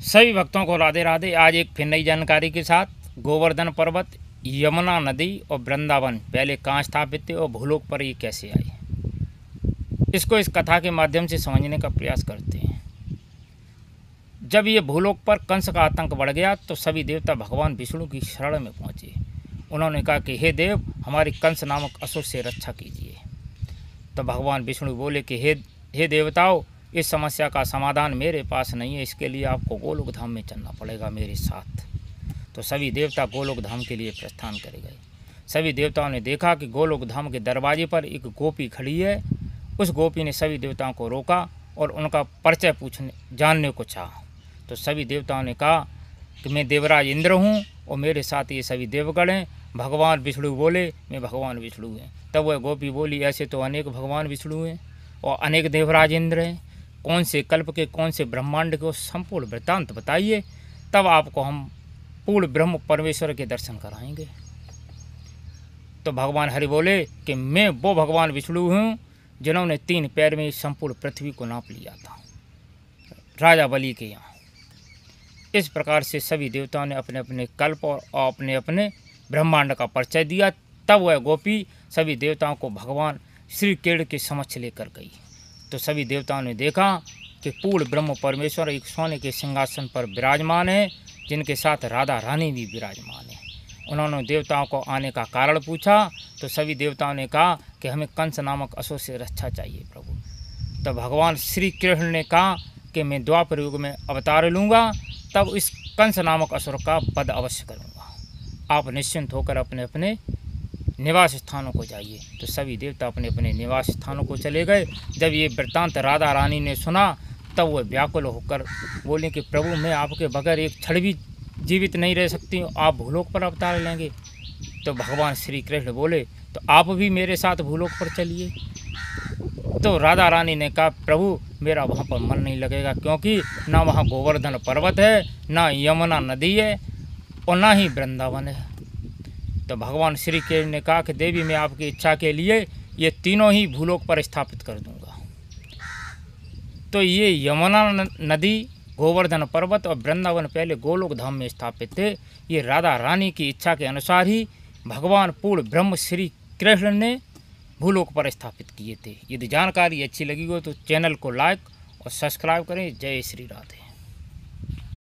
सभी भक्तों को राधे राधे। आज एक फिर नई जानकारी के साथ गोवर्धन पर्वत, यमुना नदी और वृंदावन पहले कहाँ स्थापित थे और भूलोक पर ये कैसे आए, इसको इस कथा के माध्यम से समझने का प्रयास करते हैं। जब ये भूलोक पर कंस का आतंक बढ़ गया तो सभी देवता भगवान विष्णु की शरण में पहुँचे। उन्होंने कहा कि हे देव, हमारी कंस नामक असुर से रक्षा कीजिए। तो भगवान विष्णु बोले कि हे देवताओं, इस समस्या का समाधान मेरे पास नहीं है, इसके लिए आपको गोलोक धाम में चलना पड़ेगा मेरे साथ। तो सभी देवता गोलोक धाम के लिए प्रस्थान कर गए। सभी देवताओं ने देखा कि गोलोक धाम के दरवाजे पर एक गोपी खड़ी है। उस गोपी ने सभी देवताओं को रोका और उनका परिचय जानने को चाहा। तो सभी देवताओं ने कहा कि मैं देवराज इंद्र हूँ और मेरे साथ ये सभी देवगण हैं। भगवान विष्णु बोले मैं भगवान विष्णु हैं। तब वह गोपी बोली, ऐसे तो अनेक भगवान विष्णु हैं और अनेक देवराज इंद्र हैं, कौन से कल्प के कौन से ब्रह्मांड के संपूर्ण वृत्तांत बताइए, तब आपको हम पूर्ण ब्रह्म परमेश्वर के दर्शन कराएंगे। तो भगवान हरि बोले कि मैं वो भगवान विष्णु हूँ जिन्होंने 3 पैर में संपूर्ण पृथ्वी को नाप लिया था राजा बलि के यहाँ। इस प्रकार से सभी देवताओं ने अपने अपने कल्प और अपने अपने ब्रह्मांड का परिचय दिया। तब वह गोपी सभी देवताओं को भगवान श्री कृष्ण के समक्ष लेकर गई। तो सभी देवताओं ने देखा कि पूर्ण ब्रह्म परमेश्वर एक सोने के सिंहासन पर विराजमान है, जिनके साथ राधा रानी भी विराजमान है। उन्होंने देवताओं को आने का कारण पूछा। तो सभी देवताओं ने कहा कि हमें कंस नामक असुर से रक्षा चाहिए प्रभु। तो भगवान श्री कृष्ण ने कहा कि मैं द्वापर युग में अवतार लूँगा, तब इस कंस नामक असुर का वध अवश्य करूँगा। आप निश्चिंत होकर अपने अपने निवास स्थानों को जाइए। तो सभी देवता अपने अपने निवास स्थानों को चले गए। जब ये वृत्तांत राधा रानी ने सुना तब वह व्याकुल होकर बोले कि प्रभु, मैं आपके बगैर एक क्षण भी जीवित नहीं रह सकती हूँ, आप भूलोक पर अवतार लेंगे। तो भगवान श्री कृष्ण बोले, तो आप भी मेरे साथ भूलोक पर चलिए। तो राधा रानी ने कहा, प्रभु मेरा वहाँ पर मन नहीं लगेगा, क्योंकि ना वहाँ गोवर्धन पर्वत है, ना यमुना नदी है और ना ही वृंदावन है। तो भगवान श्री कृष्ण ने कहा कि देवी, मैं आपकी इच्छा के लिए ये तीनों ही भूलोक पर स्थापित कर दूंगा। तो ये यमुना नदी, गोवर्धन पर्वत और वृंदावन पहले गोलोक धाम में स्थापित थे। ये राधा रानी की इच्छा के अनुसार ही भगवान पूर्ण ब्रह्म श्री कृष्ण ने भूलोक पर स्थापित किए थे। यदि जानकारी अच्छी लगी हो तो चैनल को लाइक और सब्सक्राइब करें। जय श्री राधे।